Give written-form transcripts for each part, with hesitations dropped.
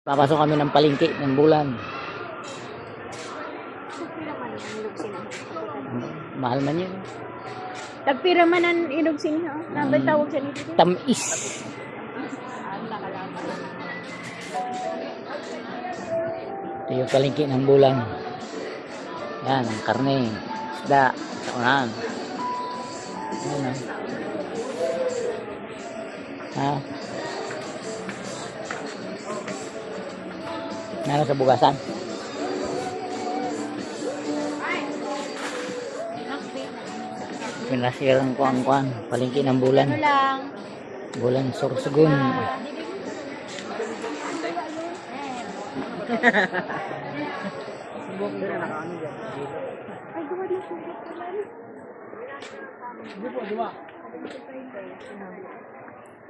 Papasok kami ng palengke ng bulan. Mahal man yun. Tagpira man ang inog sinha. Nabay tawag sa nito. Tamis. Ito yung palengke ng bulan. Yan, ang karne, isda, saunahan. Yan o. Ha? Ano sa bugasan? Pinasiran ko ang kuan, palengke ng bulan. Ano lang? Bulan Sorsogon. Ay, duwa na po.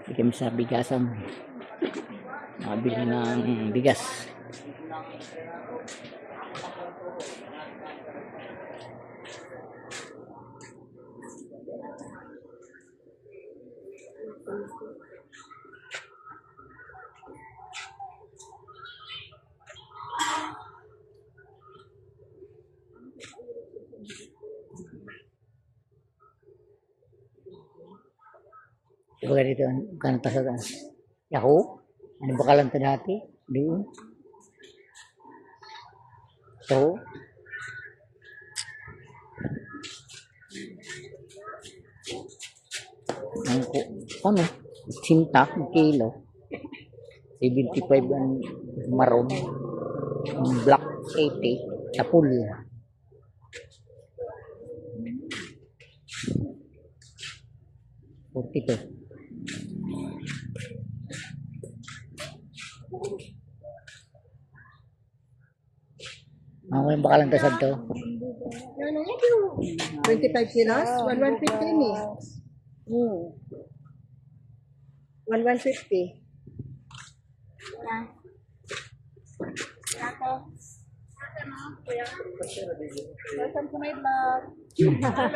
Hindi kami sa bigasan. Nabili ng bigas. Diba dito, kano pa sa Yahoo? Ano ba kalang dati? Di yun. So, ano? Sinta, ang kilo. 75 ang maroon. Ang black 80. Sa pool. Ito. Ako yung bakalang tasad to. 25 kilos? 150 ni. 150. Welcome to my vlog. Hello.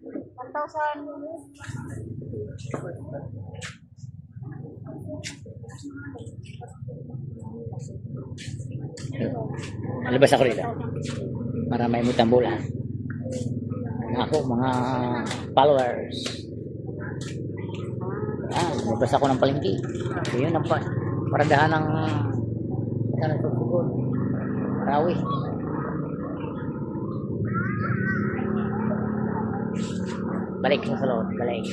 1,000. Alabas ako dito. Para may mutambulan. Ako, mga followers. Alabas ako ng palengke. Yun ang paradahan ng Sorsogon. Rawi. Balik sa salon. Balik.